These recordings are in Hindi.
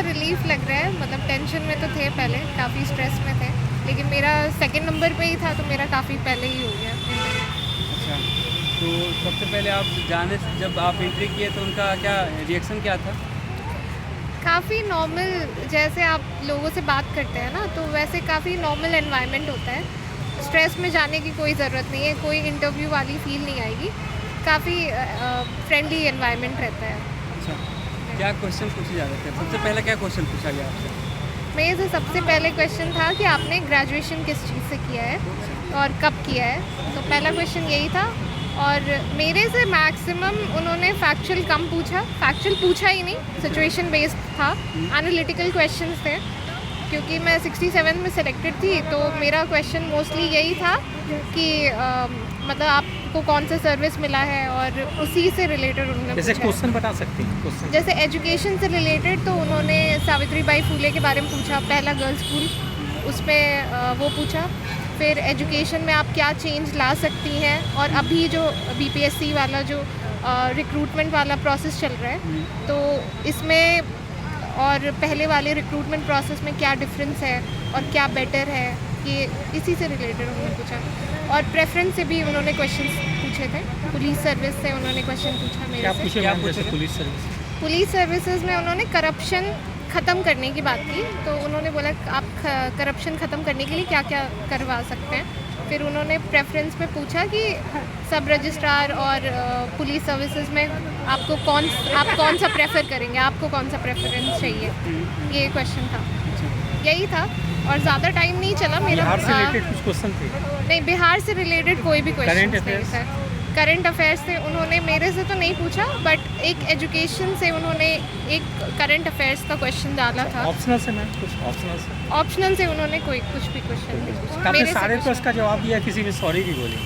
रिलीफ लग रहा है, मतलब टेंशन में तो थे पहले, काफ़ी स्ट्रेस में थे, लेकिन मेरा सेकंड नंबर पे ही था तो मेरा काफ़ी पहले ही हो गया। अच्छा, तो सबसे पहले आप जाने से जब आप एंट्री किए तो उनका क्या रिएक्शन क्या था? काफ़ी नॉर्मल, जैसे आप लोगों से बात करते हैं ना, तो वैसे काफ़ी नॉर्मल एनवायरनमेंट होता है। स्ट्रेस में जाने की कोई ज़रूरत नहीं है, कोई इंटरव्यू वाली फील नहीं आएगी, काफ़ी फ्रेंडली एनवायरनमेंट रहता है। अच्छा, क्या क्वेश्चन पूछे जा रहे थे? सबसे पहले क्या क्वेश्चन पूछा गया आपसे? मेरे से सबसे पहले क्वेश्चन था कि आपने ग्रेजुएशन किस चीज़ से किया है और कब किया है, तो पहला क्वेश्चन यही था। और मेरे से मैक्सिमम उन्होंने फैक्चुअल कम पूछा, फैक्चुअल पूछा ही नहीं, सिचुएशन बेस्ड था, एनालिटिकल क्वेश्चंस थे। क्योंकि मैं 67 में सिलेक्टेड थी तो मेरा क्वेश्चन मोस्टली यही था कि मतलब आपको कौन सा सर्विस मिला है और उसी से रिलेटेड उन्होंने जैसे पूछा है। क्वेश्चन बता सकती हैं क्वेश्चन? जैसे एजुकेशन से रिलेटेड तो उन्होंने सावित्रीबाई फूले के बारे में पूछा, पहला गर्ल्स स्कूल, उसमें वो पूछा। फिर एजुकेशन में आप क्या चेंज ला सकती हैं, और अभी जो बीपीएससी वाला जो रिक्रूटमेंट वाला प्रोसेस चल रहा है, तो इसमें और पहले वाले रिक्रूटमेंट प्रोसेस में क्या डिफरेंस है और क्या बेटर है, ये इसी से रिलेटेड उन्होंने पूछा। और प्रेफरेंस से भी उन्होंने क्वेश्चंस पूछे थे, पुलिस सर्विस से उन्होंने क्वेश्चन पूछा क्या मेरे से। पूछे क्या मैम? जैसे पूछे? Police service? पुलिस सर्विसेज में उन्होंने करप्शन ख़त्म करने की बात की, तो उन्होंने बोला आप करप्शन ख़त्म करने के लिए क्या क्या करवा सकते हैं। फिर उन्होंने प्रेफरेंस में पूछा कि सब रजिस्ट्रार और पुलिस सर्विसेज में आप कौन सा प्रेफर करेंगे, आपको कौन सा प्रेफरेंस चाहिए, ये क्वेश्चन था, यही था। और ज़्यादा टाइम नहीं चला मेरा। बिहार से रिलेटेड कुछ क्वेश्चन थे? नहीं, बिहार से रिलेटेड कोई भी क्वेश्चन Current नहीं affairs? था। करंट अफेयर्स से उन्होंने मेरे से तो नहीं पूछा, बट एक एजुकेशन से उन्होंने एक करंट अफेयर्स का क्वेश्चन डाला था। ऑप्शनल से मैम, कुछ ऑप्शनल से? ऑप्शनल से उन्होंने कुछ भी क्वेश्चन नहीं पूछा आपने मेरे से सारे कुछ प्रश्न का जवाब दिया, किसी में सॉरी भी बोली?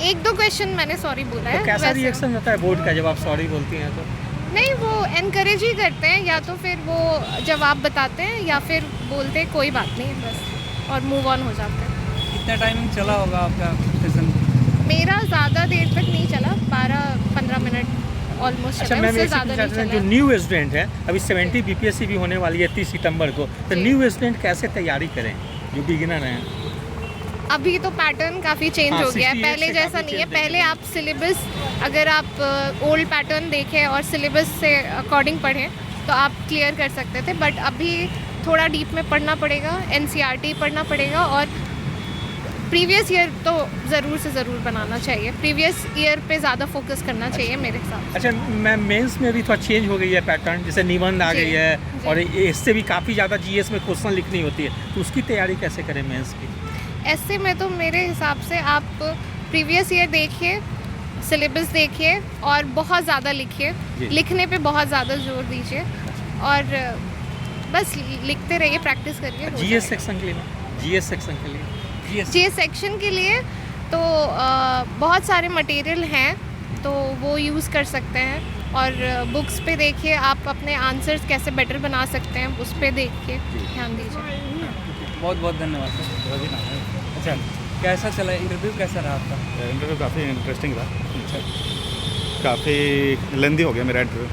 एक दो क्वेश्चन मैंने सॉरी बोला है। तो कैसा वैसे रिएक्शन होता है बोर्ड का जब आप सॉरी बोलती हैं तो? नहीं, वो एनकरेज ही करते हैं, या तो फिर वो जवाब बताते हैं या फिर बोलते हैं कोई बात नहीं बस, और मूव ऑन हो जाते हैं। कितना टाइमिंग चला होगा आपका सेशन? मेरा ज़्यादा देर तक नहीं चला, 12-15 मिनट ऑलमोस्ट अच्छा चला, मैम, उससे ये ज़्यादा नहीं जो चला। न्यू स्टूडेंट है, अभी 70 बीपीएससी भी होने वाली है 30 सितंबर को, तो जी। न्यू स्टूडेंट कैसे तैयारी करें जो बिगिनर हैं? अभी तो पैटर्न काफ़ी चेंज हाँ, हो गया है, 68 पहले से जैसा काफ़ी नहीं है। change पहले आप सिलेबस, अगर आप ओल्ड पैटर्न देखें और सिलेबस से अकॉर्डिंग पढ़ें तो आप क्लियर कर सकते थे, बट अभी थोड़ा डीप में पढ़ना पड़ेगा, एनसीईआरटी पढ़ना पड़ेगा, और प्रीवियस ईयर तो ज़रूर से ज़रूर बनाना चाहिए, प्रीवियस ईयर पे ज़्यादा फोकस करना चाहिए मेरे हिसाब से। अच्छा मैम, मेंस में भी थोड़ा चेंज हो गई है पैटर्न, जैसे निबंध आ जी, गई है, जी। और इससे भी काफ़ी ज़्यादा जीएस में क्वेश्चन लिखनी होती है, तो उसकी तैयारी कैसे करें मेंस की? ऐसे में तो मेरे हिसाब से आप प्रीवियस ईयर देखिए, सिलेबस देखिए और बहुत ज़्यादा लिखिए, जी। लिखने पे बहुत ज़्यादा जोर दीजिए, और बस लिखते रहिए, प्रैक्टिस करिए। हो जीएस जाएगा। सेक्शन के लिए, जीएस सेक्शन के लिए जी सेक्शन के लिए तो बहुत सारे मटेरियल हैं, तो वो यूज़ कर सकते हैं, और बुक्स पे देखिए आप अपने आंसर्स कैसे बेटर बना सकते हैं, उस पे देख के ध्यान दीजिए। बहुत बहुत धन्यवाद। अच्छा, कैसा चला इंटरव्यू, कैसा रहा आपका? इंटरव्यू काफ़ी इंटरेस्टिंग था, काफ़ी लेंदी हो गया मेरा इंटरव्यू,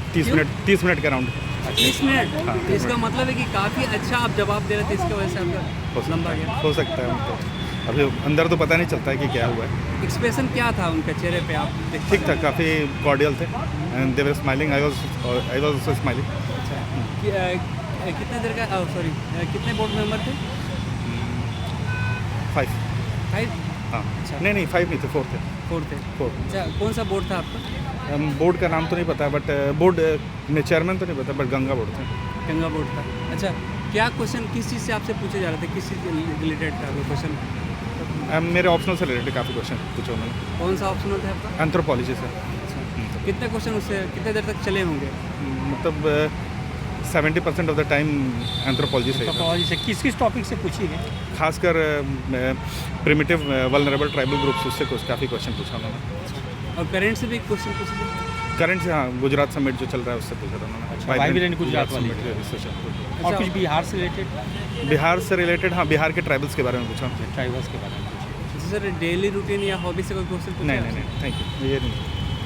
30 मिनट का राउंड। 30 मिनट? हाँ, तो इसका मतलब है कि काफ़ी अच्छा आप जवाब दे रहे थे, इसकी वजह से आपका लंबा गया। हो सकता है उनको, अभी अंदर तो पता नहीं चलता है कि क्या हुआ है। एक्सप्रेशन क्या था उनके चेहरे पे, आप देख ठीक था, काफ़ी कॉर्डियल थे, and they were smiling, I was also smiling. कितने देर का, सॉरी, कितने बोर्ड मेंबर थे? 5। 5? हाँ, अच्छा। नहीं 5 नहीं थे, 4 थे। 4 थे। 4 अच्छा, कौन सा बोर्ड था आपका? बोर्ड का नाम तो नहीं पता, बट बोर्ड में चेयरमैन तो नहीं पता, बट गंगा बोर्ड थे। गंगा बोर्ड था। अच्छा, क्या क्वेश्चन किस चीज़ से आपसे पूछे जा रहे थे, किस चीज़ से रिलेटेड था वो क्वेश्चन? मेरे ऑप्शनल से रिलेटेड काफ़ी क्वेश्चन पूछे उन्होंने, कौन सा ऑप्शनल था आपका? एंथ्रोपोलॉजी से। कितने क्वेश्चन उससे कितने देर तक चले होंगे? मतलब 70% ऑफ द टाइम एंथ्रोपोलॉजी से ही था। टोपोलॉजी से किस टॉपिक से पूछी गई? खासकर प्रिमिटिव वल्नरेबल ट्राइबल ग्रुप्स, उससे कुछ काफ़ी क्वेश्चन पूछा उन्होंने। और पेरेंट्स से भी क्वेश्चन पूछे थे? करंट से, हाँ, गुजरात समिट जो चल रहा है उससे पूछा था उन्होंने। अच्छा, वाइब्रेंट गुजरात वाली। समिट। और कुछ बिहार से रिलेटेड, बिहार से रिलेटेड, हाँ, बिहार के ट्राइबल्स के बारे में पूछा। ट्राइबल्स के बारे में? सर, डेली रूटीन या हॉबी से कोई क्वेश्चन पूछा? नहीं, थैंक यू, ये नहीं।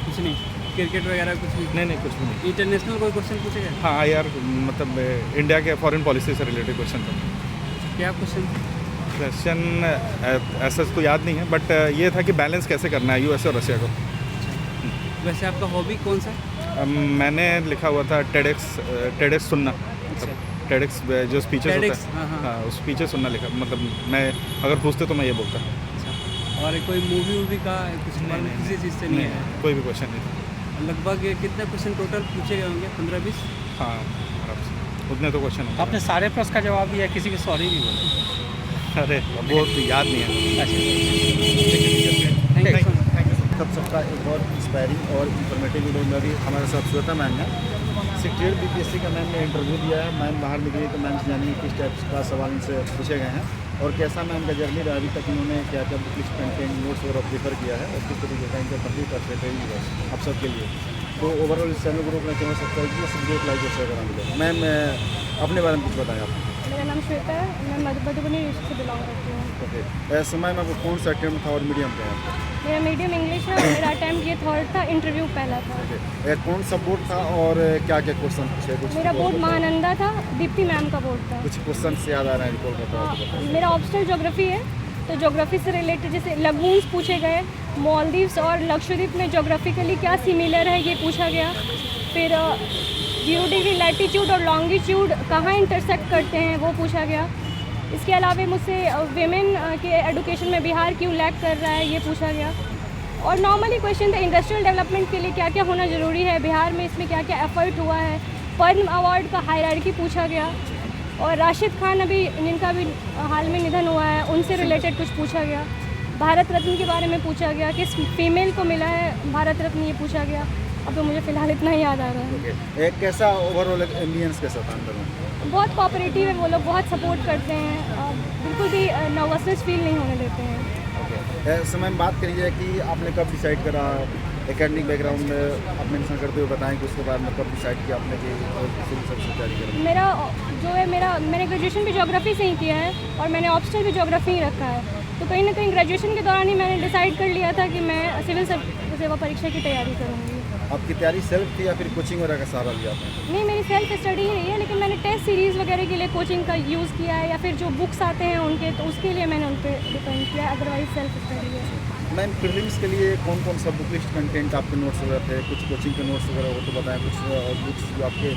कुछ नहीं। क्रिकेट वगैरह कुछ भी? नहीं कुछ भी नहीं। इंटरनेशनल कोई क्वेश्चन पूछेगा? हाँ यार, मतलब इंडिया के फॉरेन पॉलिसी से रिलेटेड क्वेश्चन था। क्या क्वेश्चन? क्वेश्चन ऐसा तो याद नहीं है, बट ये था कि बैलेंस कैसे करना है यूएस और रशिया को। वैसे आपका हॉबी कौन सा है? मैंने लिखा हुआ था टेडेक्स सुनना, टेडेक्स जो स्पीचेस होता TEDx, है, हाँ। हाँ उस स्पीचेस सुनना लिखा। मतलब मैं अगर पूछते तो मैं ये बोलता। अच्छा, और कोई मूवी वूवी का कुछ किसी चीज़ से नहीं है? कोई भी क्वेश्चन नहीं था। लगभग कितने क्वेश्चन टोटल पूछे गए होंगे? 15-20? हाँ आराम से उतने तो क्वेश्चन होंगे। आपने सारे प्रश्न का जवाब दिया, किसी भी सॉरी नहीं बोला? अरे वो तो याद नहीं है। Thank you so much. तब सबका एक बहुत इंस्पायरिंग और इन्फॉर्मेटिव वीडियो में भी हमारे साथ श्वेता मैम है। 68 BPSC का मैम ने इंटरव्यू दिया है। मैम बाहर निकली तो मैम से जानिए किस टाइप का सवाल इनसे पूछे गए हैं और कैसा मैम का जर्नी रहा अभी तक, इन्होंने क्या क्या बुक लिस्ट कंटेंट नोट्स वगैरह प्रेफर किया है और किस तरीके का इनका कंप्लीट करते थे आप सबके लिए। तो ओवरऑल इस चैनल ग्रुप में कह सकता है कि सब्जेक्ट लाइक और शेयर करना मिलेगा। मैम अपने बारे में कुछ बताएं आप। मेरा नाम श्वेता है, मैं मधुबनी डिस्ट्रिक्ट से बिलोंग करती हूँ। ओके, समय में आपको कौन सा अटेम्प्ट था और मीडियम पे है? मेरा मीडियम इंग्लिश है और मेरा अटैम्प्ट ये थर्ड था, इंटरव्यू पहला था। ओके, कौन सा बोर्ड था और क्या क्या क्वेश्चन पूछे? कुछ मेरा बोर्ड महानंदा था, दीप्ति मैम का बोर्ड था। कुछ क्वेश्चन से याद आ रहे हैं रिकॉल करता हाँ, मेरा ऑप्शनल ज्योग्राफी है, तो ज्योग्राफी से रिलेटेड जैसे लगून्स पूछे गए, मालदीव्स और लक्षद्वीप में ज्योग्राफिकली क्या सिमिलर है ये पूछा गया। फिर 0 डिग्री लैटीट्यूड और लॉन्गिट्यूड कहाँ इंटरसेक्ट करते हैं वो पूछा गया। इसके अलावा मुझसे विमेन के एडुकेशन में बिहार क्यों लैग कर रहा है ये पूछा गया। और नॉर्मली क्वेश्चन था इंडस्ट्रियल डेवलपमेंट के लिए क्या क्या होना ज़रूरी है बिहार में, इसमें क्या क्या एफर्ट हुआ है। पद्म अवार्ड का हायरार्की पूछा गया और राशिद खान अभी जिनका भी हाल में निधन हुआ है उनसे रिलेटेड कुछ पूछा गया। भारत रत्न के बारे में पूछा गया, किस फीमेल को मिला है भारत रत्न ये पूछा गया। अब तो मुझे फ़िलहाल इतना ही याद आ रहा है। ओके, एक कैसा ओवरऑल एम्बियंस कैसा था अंदर में? बहुत कोऑपरेटिव है वो लोग, बहुत सपोर्ट करते हैं, बिल्कुल भी नर्वसनेस फील नहीं होने देते हैं। ओके, समय में बात करिए कि आपने कब डिसाइड करा, एकेडमिक बैकग्राउंड आप मेंशन करते हुए बताएं कि उसके बाद में कब डिसाइड किया आपने कि सिविल सर्विस तैयारी करें? मेरा जो है मैंने ग्रेजुएशन भी ज्योग्राफी से ही किया है और मैंने ऑप्शनल भी ज्योग्राफी ही रखा है। तो कहीं ना कहीं ग्रेजुएशन के दौरान ही मैंने डिसाइड कर लिया था कि मैं सिविल सेवा परीक्षा की तैयारी करूँगी। आपकी तैयारी सेल्फ थी या फिर कोचिंग वगैरह का सहारा लिया आपने? नहीं, मेरी सेल्फ स्टडी ही रही है, लेकिन मैंने टेस्ट सीरीज़ वगैरह के लिए कोचिंग का यूज़ किया है या फिर जो बुक्स आते हैं उनके, तो उसके लिए मैंने उन पर डिपेंड किया, अदरवाइज सेल्फ स्टडी है। मैम प्रीलिम्स के लिए कौन कौन सा बुक लिस्ट कंटेंट आपके नोट्स वगैरह थे? कुछ कोचिंग के नोट्स वगैरह हो तो बताएं। कुछ बुक्स जो आपके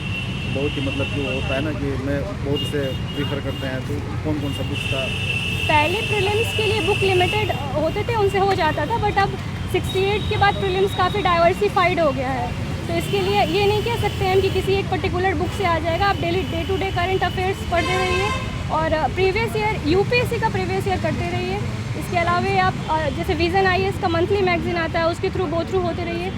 बहुत ही मतलब जो होता है ना कि मैं बहुत से प्रीफर करते हैं, तो कौन कौन सा बुक्स था? पहले प्रीलिम्स के लिए बुक लिमिटेड होते थे, उनसे हो जाता था, बट अब 68 के बाद प्रीलिम्स काफ़ी डाइवर्सिफाइड हो गया है। तो इसके लिए ये नहीं कह सकते हैं कि किसी एक पर्टिकुलर बुक से आ जाएगा। आप daily day to day current affairs पढ़ते रहिए और प्रीवियस ईयर यूपीएससी का प्रीवियस ईयर करते रहिए। इसके अलावा आप जैसे विज़न आईएएस का मंथली मैगजीन आता है उसके थ्रू गो थ्रू होते रहिए।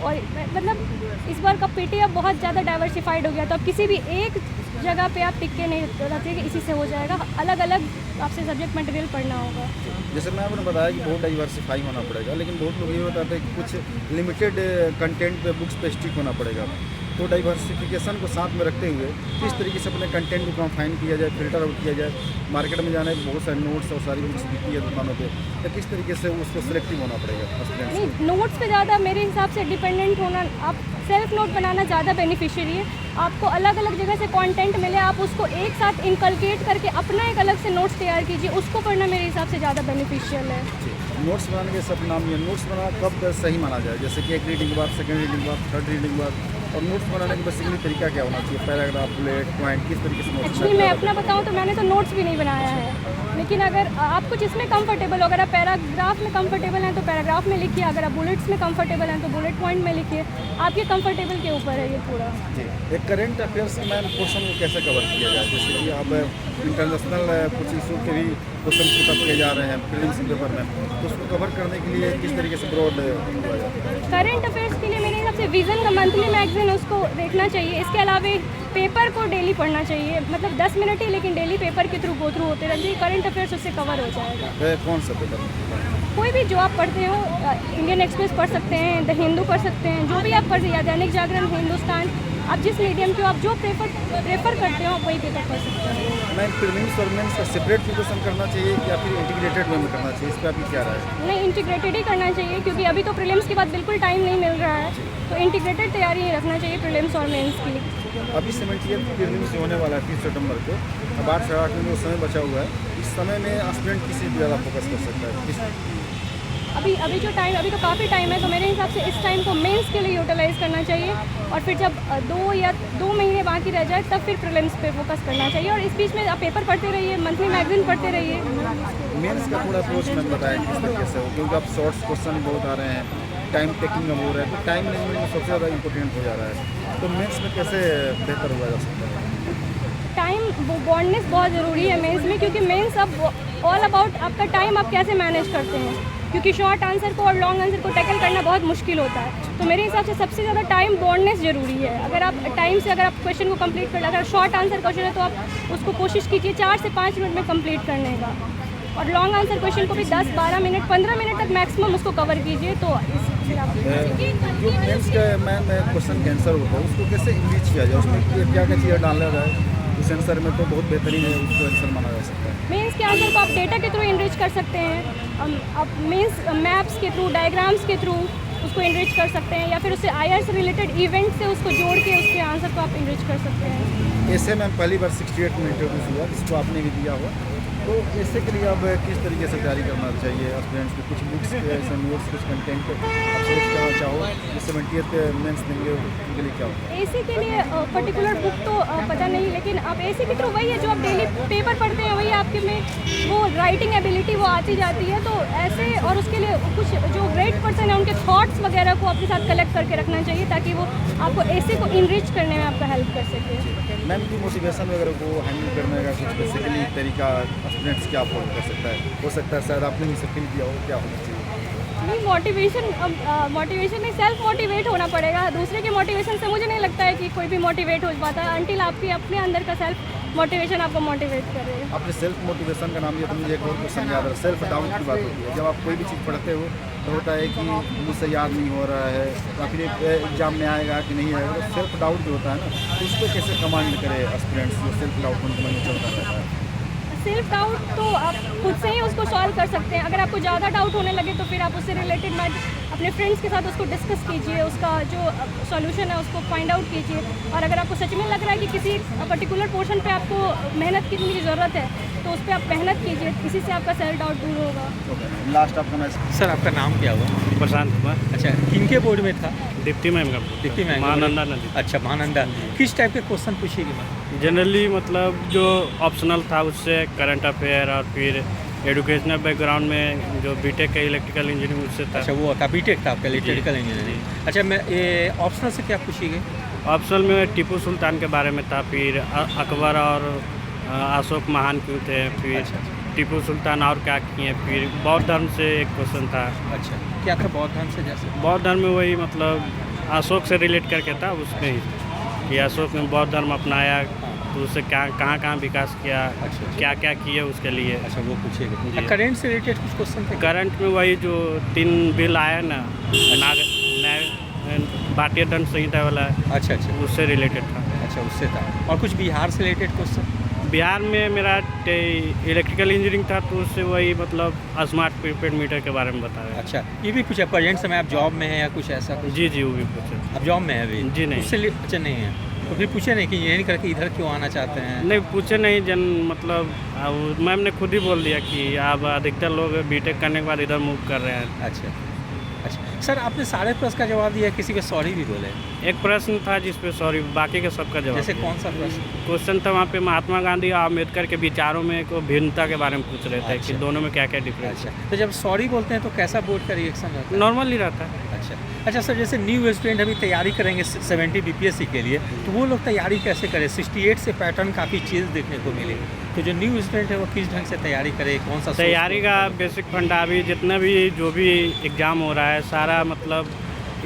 और मतलब इस बार का पीटीएफ बहुत ज़्यादा डाइवर्सिफाइड हो गया, तो अब किसी भी एक जगह पे आप टिक के नहीं रहते कि इसी से हो जाएगा। अलग अलग आपसे सब्जेक्ट मटेरियल पढ़ना होगा। जैसे मैं आपने बताया कि बहुत डाइवर्सिफाई होना पड़ेगा, लेकिन बहुत लोग ये बताते हैं कि कुछ लिमिटेड कंटेंट पे बुक्स पे स्टिक होना पड़ेगा। तो डाइवर्सिफिकेशन को साथ में रखते हुए किस तरीके से अपने कंटेंट को कंफाइन किया जाए, फिल्टर आउट किया जाए? मार्केट में जाने बहुत सारे नोट्स और सारी बुक्स बिकती है दुकानों पे, तो किस तरीके से उसको सिलेक्टिव होना पड़ेगा स्टूडेंट्स को? नहीं, नोट्स पे ज़्यादा मेरे हिसाब से डिपेंडेंट होना, आप सेल्फ नोट बनाना ज़्यादा बेनिफिशियरी है। आपको अलग अलग जगह से कंटेंट मिले, आप उसको एक साथ इनकलकेट करके अपना एक अलग से नोट्स तैयार कीजिए, उसको पढ़ना मेरे हिसाब से ज़्यादा बेनिफिशियल है। नोट्स बनाने के सब नाम ये नोट्स बनाना कब सही माना जाए? जैसे कि एक रीडिंग के बाद, सेकंड रीडिंग के बाद, थर्ड रीडिंग के बाद, और नोट्स बनाने का बेसिकली तरीका क्या होना चाहिए? पैराग्राफ, बुलेट पॉइंट, किस तरीके से नोट्स? एक्चुअली मैं अपना बताऊं तो मैंने तो नोट्स भी नहीं बनाया है, लेकिन अगर आपको जिसमें कंफर्टेबल हो, अगर आप पैराग्राफ में कंफर्टेबल हैं तो पैराग्राफ में लिखिए, अगर आप बुलेट्स में कंफर्टेबल हैं तो बुलेट पॉइंट में लिखिए। आपके कंफर्टेबल के ऊपर है ये पूरा। जी, एक करेंट अफेयर्स मैम क्वेश्चन को कैसे कवर किया जाए? जैसे कि अब इंटरनेशनल कुछ इशू के भी क्वेश्चन पुटअप किए जा रहे हैं प्रीलिम्स पेपर में, तो उसको कवर करने के लिए किस तरीके से ब्रॉड हुआ जाए? करंट अफेयर्स के लिए मेरे हिसाब से विज़न का मंथली मैगजीन उसको देखना चाहिए। इसके अलावा पेपर को डेली पढ़ना चाहिए, मतलब 10 मिनट ही, लेकिन डेली पेपर के थ्रू गो थ्रू होते रहते हैं, करंट अफेयर्स उससे कवर हो जाएगा। कौन सा पेपर? कोई भी जो आप पढ़ते हो, इंडियन एक्सप्रेस पढ़ सकते हैं, द हिंदू पढ़ सकते हैं, जो भी आप पढ़ या दैनिक जागरण, हिंदुस्तान, आप जिस मीडियम के हो, आप जो प्रेफर करते हो आप वही पेपर पढ़ सकते हो। मैम प्रीलिम्स और मेंस का सेपरेट प्रिपरेशन करना चाहिए या फिर इंटीग्रेटेड वे में करना चाहिए, इस पर आपकी क्या राय है? नहीं, इंटीग्रेटेड ही करना चाहिए, क्योंकि अभी तो प्रीलिम्स के बाद बिल्कुल टाइम नहीं मिल रहा है, तो इंटीग्रेटेड तैयारी ही रखना चाहिए प्रीलिम्स और मेंस की। अभी 70th प्रीलिम्स होने वाला है 30 सितंबर को, अब 8 साढ़े 8 में जो समय बचा हुआ है, इस समय में स्टूडेंट किसी भी ज़्यादा फोकस कर सकता है? अभी जो टाइम, अभी तो काफ़ी टाइम है, तो मेरे हिसाब से इस टाइम को मेंस के लिए यूटिलाइज़ करना चाहिए, और फिर जब 2 महीने बाकी रह जाए तब फिर प्रीलिम्स पे फोकस करना चाहिए, और इस बीच में आप पेपर पढ़ते रहिए, मंथली मैगजीन पढ़ते रहिए। मेंस का पूरा अप्रोच मैंने बताया किस तरीके से हो, क्योंकि अब शॉर्ट्स क्वेश्चन बहुत आ रहे हैं, टाइम टेकिंग अब हो रहा है, तो टाइम मैनेजमेंट में सबसे ज़्यादा इंपॉर्टेंट हो जा रहा है, तो मेंस में कैसे बेहतर हुआ जा सकता है? टाइम बॉन्डनेस बहुत ज़रूरी है मेंस में, क्योंकि मेंस अब ऑल अबाउट आपका टाइम आप कैसे मैनेज करते हैं, क्योंकि शॉर्ट आंसर को और लॉन्ग आंसर को टैकल करना बहुत मुश्किल होता है। तो मेरे हिसाब से सबसे ज़्यादा टाइम बॉन्डनेस ज़रूरी है। अगर आप टाइम से अगर आप क्वेश्चन को कंप्लीट कर लें, अगर शॉर्ट आंसर क्वेश्चन है तो आप उसको कोशिश कीजिए 4 से 5 मिनट में कंप्लीट करने का, और लॉन्ग आंसर क्वेश्चन को भी 10, 12 मिनट, 15 मिनट तक मैक्सिमम उसको कवर कीजिए, तो फिर आप जो मेंस का मैम क्वेश्चन आंसर होता है उसको कैसे इंग्लिश किया जाए, उसमें क्या क्या चीज़ें डाला जाए, उस आंसर में तो बहुत बेहतरीन है, उसको आंसर माना जा सकता है। मेंस के आंसर को आप डेटा के थ्रू इनरिच कर सकते हैं, आप मेंस मैप्स के थ्रू, डायग्राम्स के थ्रू उसको इनरिच कर सकते हैं, या फिर उससे आईआर से रिलेटेड इवेंट से उसको जोड़ के उसके आंसर को आप इनरिच कर सकते हैं। ऐसे मैम पहली बार 68 में इंट्रोड्यूस हुआ, जिसको आपने भी दिया हुआ, तो ऐसे के लिए अब किस तरीके से तैयारी करना चाहिए स्टूडेंट्स को? कुछ बुक्स ऐसे नोट्स, कुछ कंटेंट आप सोच करना चाहो, जिस 70th मेंस देंगे उनके लिए क्या होगा? एसी के लिए पर्टिकुलर बुक तो पता नहीं, लेकिन आप एसी के थ्रू वही है जो आप डेली पेपर पढ़ते हैं, वही आपके में वो राइटिंग एबिलिटी वो आती जाती है, तो ऐसे, और उसके लिए कुछ जो ग्रेट पर्सन है उनके थॉट्स वगैरह को अपने साथ कलेक्ट करके रखना चाहिए, ताकि वो आपको एसी को इनरिच करने में आपका हेल्प कर सके। मैम की मोटिवेशन वगैरह को हैंडल करने का कुछ बेसिकली तरीका स्टूडेंट्स क्या फॉलो कर सकता है? हो सकता है शायद आपने भी फील किया हो, क्या होना चाहिए? नहीं, मोटिवेशन नहीं, सेल्फ मोटिवेट होना पड़ेगा। दूसरे के मोटिवेशन से मुझे नहीं लगता है कि कोई भी मोटिवेट हो पाता है, अंटिल आपकी अपने अंदर का सेल्फ मोटिवेशन आपको मोटिवेट करे। आपने सेल्फ मोटिवेशन का नाम लिया तो मुझे एक और क्वेश्चन याद है, सेल्फ डाउट की बात होती है। जब आप कोई भी चीज़ पढ़ते हो तो होता है कि मुझसे याद नहीं हो रहा है, या फिर एग्जाम में आएगा कि नहीं आएगा, तो सेल्फ डाउट जो होता है ना, तो उसको कैसे कमांड करे स्टूडेंट्स जो सेल्फ डाउट उनके मन में चलता रहता है? सेल्फ डाउट तो आप खुद से ही उसको सॉल्व कर सकते हैं। अगर आपको ज़्यादा डाउट होने लगे तो फिर आप उससे रिलेटेड अपने फ्रेंड्स के साथ उसको डिस्कस कीजिए, उसका जो सॉल्यूशन है उसको फाइंड आउट कीजिए, और अगर आपको सच में लग रहा है कि किसी पर्टिकुलर पोर्शन पे आपको मेहनत करने की ज़रूरत है तो उस पर आप मेहनत कीजिए, इसी से आपका सेल्फ डाउट दूर होगा। लास्ट आपका मैसेज? सर आपका नाम क्या हुआ? प्रशांत कुमार। अच्छा, किनके बोर्ड में था? दीप्ति मैम का। दीप्ति मैम, महानंदा नदी। अच्छा, महानंदा। किस टाइप के क्वेश्चन पूछेगी मैम? जनरली मतलब जो ऑप्शनल था उससे करंट अफेयर, और फिर एजुकेशनल बैकग्राउंड में जो बीटेक का इलेक्ट्रिकल इंजीनियरिंग उससे था। अच्छा, वो था बीटेक था आपका इलेक्ट्रिकल इंजीनियरिंग। अच्छा, मैं ये ऑप्शनल से क्या पूछेगी? ऑप्शनल में टीपू सुल्तान के बारे में था, फिर अकबर और अशोक महान क्यों थे, फिर अच्छा। टीपू सुल्तान और क्या किए, फिर बौद्ध धर्म से एक क्वेश्चन था। अच्छा, क्या था बौद्ध धर्म से? जैसे बौद्ध धर्म में वही मतलब अशोक से रिलेट करके था, उसमें ही कि अशोक ने बौद्ध धर्म अपनाया तो उससे कहाँ विकास किया, अच्छा। क्या क्या किए उसके लिए। अच्छा, वो पूछेगा। जी। करंट से रिलेटेड कुछ क्वेश्चन थे? करंट में वही जो 3 बिल आया ना, भारतीय दंड संहिता वाला, अच्छा अच्छा, उससे रिलेटेड था। अच्छा उससे था। और कुछ बिहार से रिलेटेड क्वेश्चन? बिहार में मेरा इलेक्ट्रिकल इंजीनियरिंग था, तो उससे वही मतलब स्मार्ट प्रीपेड मीटर के बारे में बताया। अच्छा, ये भी पूछा प्रेजेंट समय आप जॉब में हैं या कुछ ऐसा कुछ? जी जी, वो भी पूछे। आप जॉब में हैं अभी? जी नहीं। उससे अच्छा नहीं है, तो फिर पूछे नहीं कि इंजीनियरिंग करके इधर क्यों आना चाहते हैं? नहीं पूछे नहीं, मतलब मैम ने खुद ही बोल दिया कि आप अधिकतर लोग बीटेक करने के बाद इधर मूव कर रहे हैं। अच्छा अच्छा, सर आपने सारे प्रश्न का जवाब दिया, किसी पे सॉरी भी बोले? एक प्रश्न था जिस पे सॉरी, बाकी के सबका जवाब। जैसे कौन सा प्रश्न? क्वेश्चन था वहाँ पे महात्मा गांधी और अम्बेडकर के विचारों में को भिन्नता के बारे में पूछ रहे थे कि अच्छा। दोनों में क्या क्या डिफरेंस है। अच्छा, तो जब सॉरी बोलते हैं तो कैसा बोर्ड का रिएक्शन रहता है? नॉर्मली रहता है। अच्छा अच्छा सर, जैसे न्यू स्टूडेंट अभी तैयारी करेंगे 70 बीपीएससी के लिए, तो वो लोग तैयारी कैसे करें? 68 से पैटर्न काफ़ी चीज़ देखने को मिली, तो जो न्यू स्टूडेंट है वो किस ढंग से तैयारी करे, कौन सा तैयारी का बेसिक फंडा अभी जितना भी जो भी एग्ज़ाम हो रहा है सारा मतलब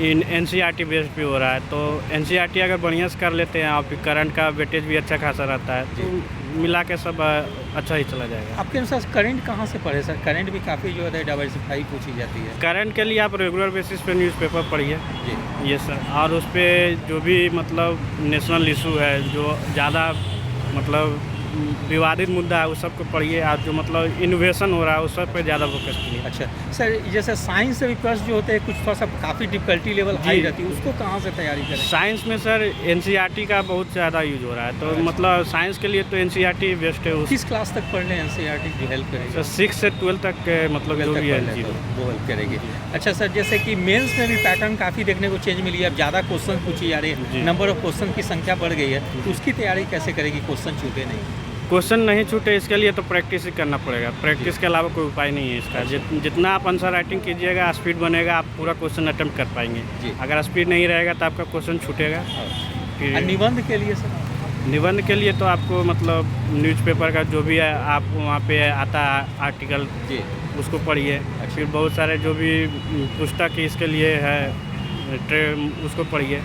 इन NCERT बेस्ड पे हो रहा है, तो NCERT अगर बढ़िया से कर लेते हैं और फिर करंट का वेटेज भी अच्छा खासा रहता है, तो मिला के सब अच्छा ही चला जाएगा। आपके अनुसार करंट कहाँ से पढ़े सर? करंट भी काफ़ी जो है डाइवर्सिफाई पूछी जाती है। करंट के लिए आप रेगुलर बेसिस पे न्यूज़पेपर पढ़िए। जी। ये सर, और उस पर जो भी मतलब नेशनल इशू है, जो ज़्यादा मतलब विवादित मुद्दा है, उस सब को पढ़िए। और जो मतलब इनोवेशन हो रहा है उस सब पे ज़्यादा फोकस कीजिए। अच्छा सर, जैसे साइंस से भी प्रश्न जो होते हैं कुछ थोड़ा सा काफ़ी डिफिकल्टी लेवल हाई रहती है, उसको कहाँ से तैयारी करें? साइंस में सर एनसीईआरटी का बहुत ज़्यादा यूज हो रहा है, तो मतलब साइंस के लिए तो एनसीईआरटी बेस्ट है। किस क्लास तक पढ़ लें एनसीईआरटी जो हेल्प करेगी? सर 6 से 12 तक के मतलब जो भी है वो हेल्प करेगी। अच्छा सर, जैसे कि मेंस में भी पैटर्न काफ़ी देखने को चेंज मिली है, अब ज़्यादा क्वेश्चन पूछी जा रही है, नंबर ऑफ क्वेश्चन की संख्या बढ़ गई है, तो उसकी तैयारी कैसे करेगी क्वेश्चन छूटे नहीं? क्वेश्चन नहीं छूटे इसके लिए तो प्रैक्टिस ही करना पड़ेगा। प्रैक्टिस के अलावा कोई उपाय नहीं है इसका। जितना आप आंसर राइटिंग कीजिएगा, स्पीड बनेगा, आप पूरा क्वेश्चन अटेम्प्ट कर पाएंगे। अगर स्पीड नहीं रहेगा तो आपका क्वेश्चन छूटेगा। फिर निबंध के लिए सर? निबंध के लिए तो आपको मतलब न्यूज़पेपर का जो भी है, आप वहाँ पे आता है आर्टिकल जी, उसको पढ़िए। फिर बहुत सारे जो भी पुस्तक इसके लिए है उसको पढ़िए।